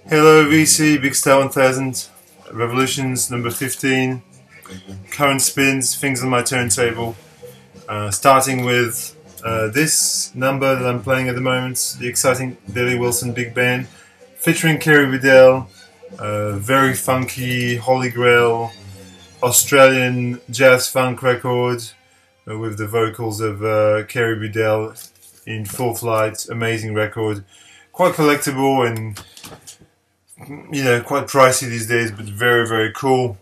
Hello VC, Big Star 1000, Revolutions number 15, current spins, things on my turntable, starting with this number that I'm playing at the moment, the exciting Billy Wilson Big Band, featuring Kerry Riddell, very funky Holy Grail Australian jazz funk record with the vocals of Kerry Riddell in full flight, amazing record, quite collectible and quite pricey these days, but very, very cool.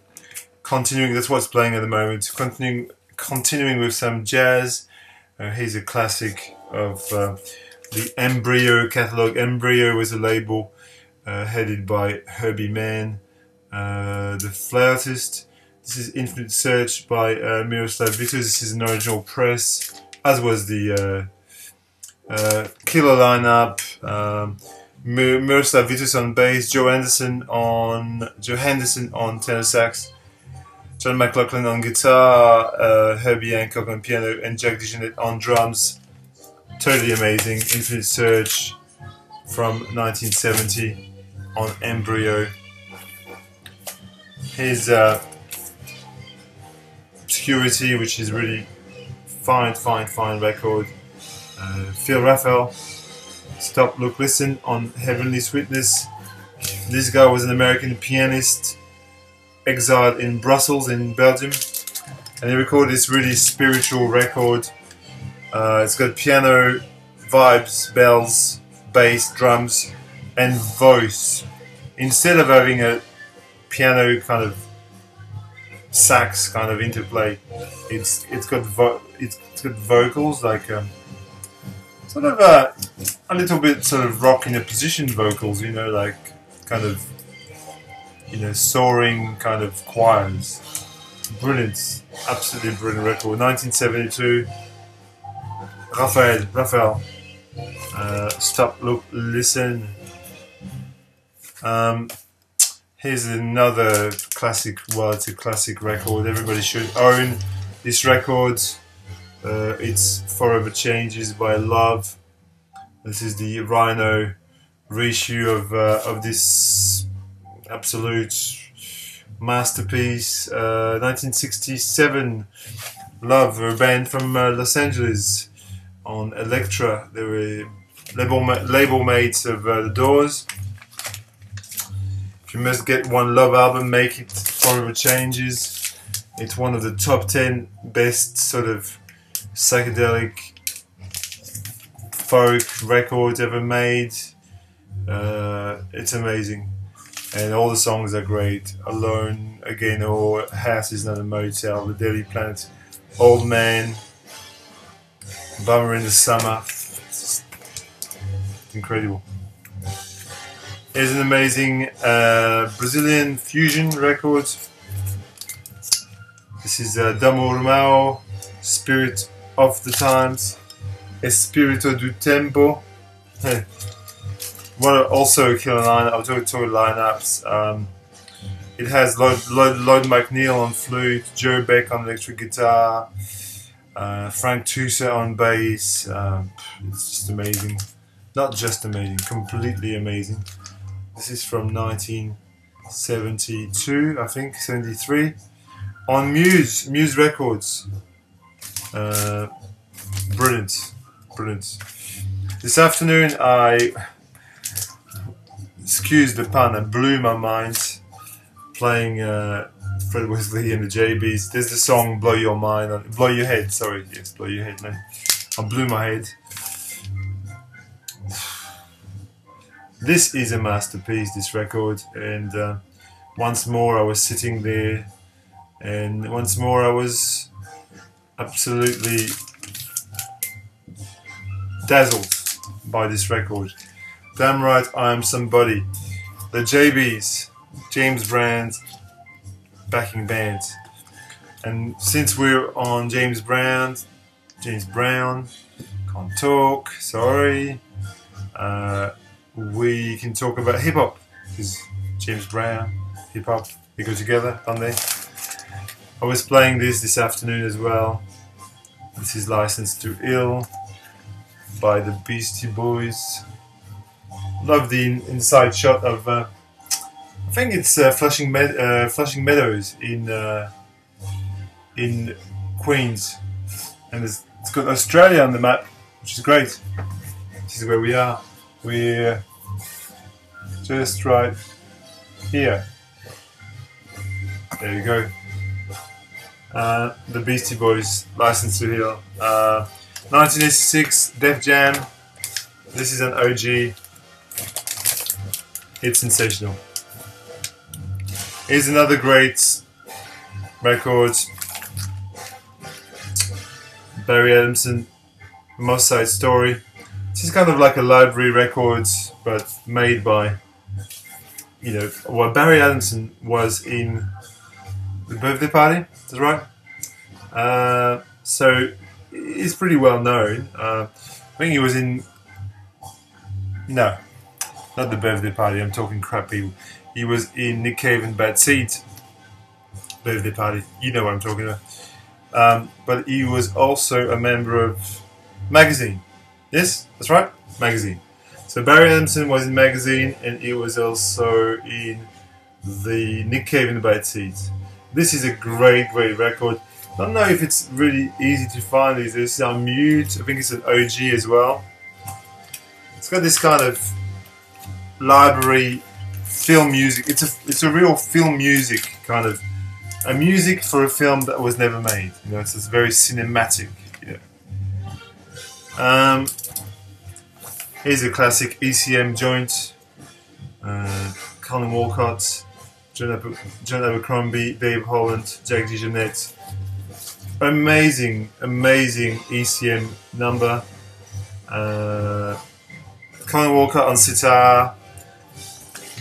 Continuing, that's what's playing at the moment. Continuing with some jazz. Here's a classic of the Embryo catalogue. Embryo was a label headed by Herbie Mann, the flautist. This is Infinite Search by Miroslav Vitus. This is an original press, as was the killer lineup. Miroslav Vitus on bass, Joe Henderson on tenor sax, John McLaughlin on guitar, Herbie Hancock on piano, and Jack DeJohnette on drums. Totally amazing. Infinite Search from 1970 on Embryo. Here's Obscurity, which is really fine record. Phil Raphael, Stop, Look, Listen on Heavenly Sweetness. This guy was an American pianist exiled in Brussels in Belgium, and he recorded this really spiritual record. It's got piano vibes, bells, bass, drums and voice. Instead of having a piano kind of sax kind of interplay, it's got vocals like sort of a little bit sort of rock in a position vocals, like kind of soaring kind of choirs. Brilliant, absolutely brilliant record. 1972. Raphael. Stop, Look, Listen. Here's another classic. Well, it's a classic record. Everybody should own this record. It's Forever Changes by Love. This is the Rhino reissue of this absolute masterpiece. 1967. Love, a band from Los Angeles on Elektra. They were label mates of The Doors. If you must get one Love album, make it Forever Changes. It's one of the top 10 best sort of psychedelic folk records ever made. It's amazing, and all the songs are great. Alone Again, or House Is Not a Motel, The Daily Planet, Old Man, Bummer in the Summer. It's incredible. Here's an amazing Brazilian fusion record. This is Damo Romao, Spirit of the Times, Espírito do Tempo. Also a killer lineup. I'll talk lineups. It has Lloyd McNeil on flute, Joe Beck on electric guitar, Frank Tusa on bass. It's just amazing. Not just amazing, completely amazing. This is from 1972, I think, 73, on Muse Records. Brilliant. This afternoon excuse the pun, I blew my mind playing Fred Wesley and the JBs. There's the song Blow Your Mind, Blow Your Head, sorry, yes, Blow Your Head, man. I blew my head. This is a masterpiece, this record, and once more I was sitting there, and once more I was absolutely dazzled by this record. Damn right, I Am Somebody. The JBs, James Brown's backing band. And since we're on James Brown, can't talk, sorry. We can talk about hip hop, because James Brown, hip hop, they go together, don't they? I was playing this afternoon as well. This is Licensed to Ill by the Beastie Boys. Love the inside shot of think it's Flushing Meadows in Queens, and it's got Australia on the map, which is great. This is where we are. We're just right here. There you go. The Beastie Boys, License to Heal. 1986, Def Jam. This is an OG. It's sensational. Here's another great record. Barry Adamson, Moss Side Story. This is kind of like a library records, but made by, you know, well, Barry Adamson was in The Birthday Party, that's right. So he's pretty well known. I think he was in, no, not The Birthday Party, I'm talking crap people. He was in Nick Cave and Bad Seed, Birthday Party, you know what I'm talking about. But he was also a member of Magazine. Yes, that's right, Magazine. So Barry Adamson was in Magazine, and he was also in the Nick Cave and Bad Seed. This is a great record. I don't know if it's really easy to find these. This is on Mute. I think it's an OG as well. It's got this kind of library film music. It's a real film music kind of a music for a film that was never made. You know, it's very cinematic. You know. Here's a classic ECM joint. Colin Walcott, John Abercrombie, Dave Holland, Jack DeJohnette. Amazing ECM number. Colin Walcott on sitar,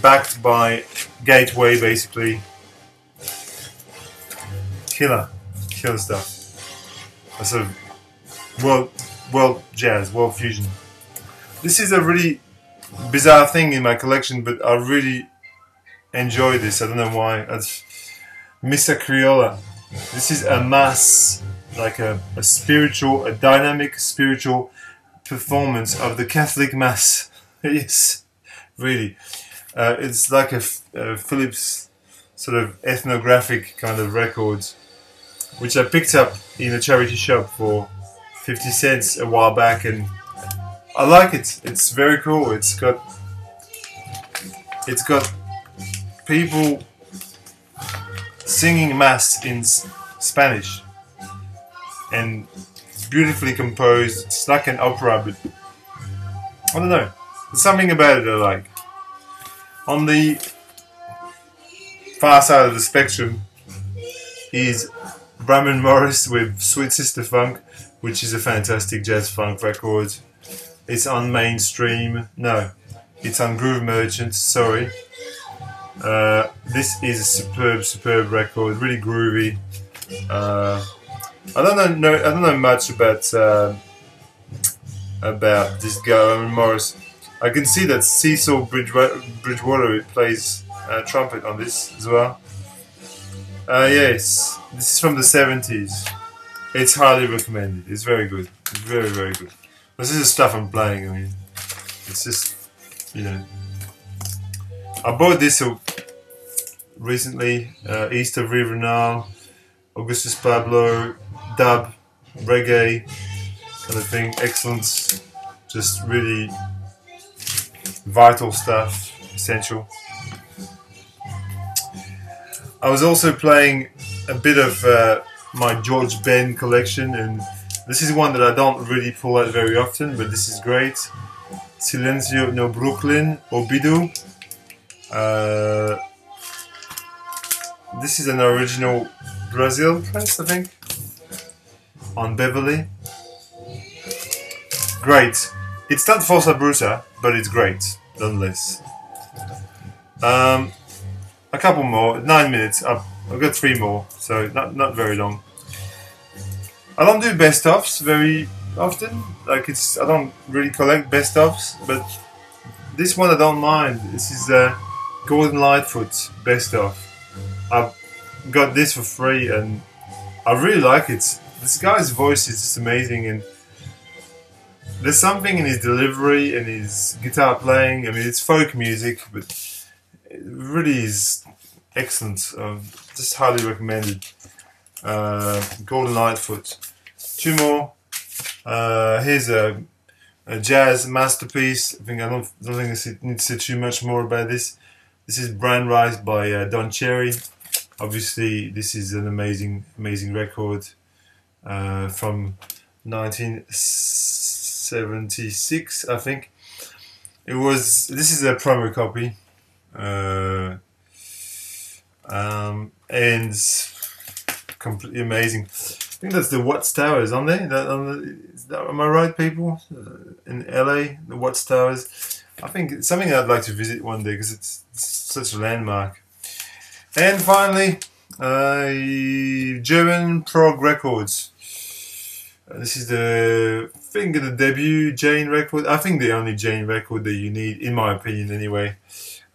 backed by Gateway, basically. Killer stuff. A sort of world jazz, world fusion. This is a really bizarre thing in my collection, but I really enjoy this. I don't know why. It's Missa Criolla. This is a mass, like a dynamic spiritual performance of the Catholic Mass. Yes, really. It's like a Phillips sort of ethnographic kind of record, which I picked up in a charity shop for 50 cents a while back, and I like it. It's very cool. It's got people singing Mass in Spanish, and it's beautifully composed. It's like an opera, but I don't know. There's something about it I like. On the far side of the spectrum is Bramman Morris with Sweet Sister Funk, which is a fantastic jazz funk record. It's on Mainstream. No, it's on Groove Merchant. Sorry. This is a superb record. Really groovy. I don't know much about this guy, Bramman Morris. I can see that Cecil Bridgewater plays trumpet on this as well. Yes, this is from the 70s. It's highly recommended. It's very good. It's very good. This is the stuff I'm playing. I mean, it's just, you know. I bought this recently. East of River Nile, Augustus Pablo, dub, reggae kind of thing. Excellent. Just really vital stuff. Essential. I was also playing a bit of my George Ben collection, and this is one that I don't really pull out very often, but this is great. Silencio no Brooklyn, Obidu. This is an original Brazil press, I think, on Beverly. Great. It's not Força Bruta, but it's great, nonetheless. A couple more, 9 minutes. I've got 3 more, so not very long. I don't do best-ofs very often. Like I don't really collect best-ofs, but this one I don't mind. This is Gordon Lightfoot best-of. I've got this for free, and I really like it. This guy's voice is just amazing, and there's something in his delivery and his guitar playing. I mean, it's folk music, but It really is excellent. Just highly recommended. Golden Lightfoot. Two more. Here's a jazz masterpiece. I don't think I need to say too much more about this. This is Brand Rise by Don Cherry. Obviously, this is an amazing record from 1976, I think. This is a promo copy, and completely amazing. I think that's the Watts Towers, aren't they? Am I right, people? In LA, the Watts Towers. I think it's something I'd like to visit one day because it's such a landmark. And finally, German prog records. This is the debut Jane record. I think the only Jane record that you need, in my opinion, anyway.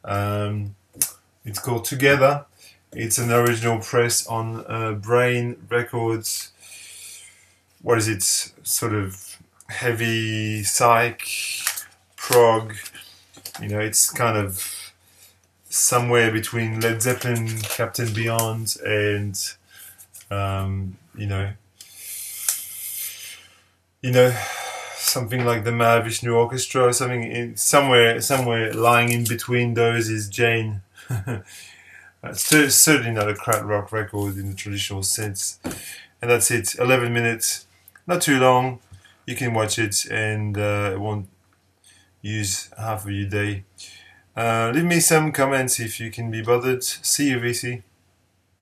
It's called Together. It's an original press on Brain Records. What is it? Sort of heavy psych prog. You know, it's kind of somewhere between Led Zeppelin, Captain Beyond, and something like the Mahavishnu Orchestra, or something somewhere lying in between those is Jane. It's certainly not a krautrock record in the traditional sense. And that's it. 11 minutes, not too long. You can watch it, and it won't use half of your day. Leave me some comments if you can be bothered. See you, VC.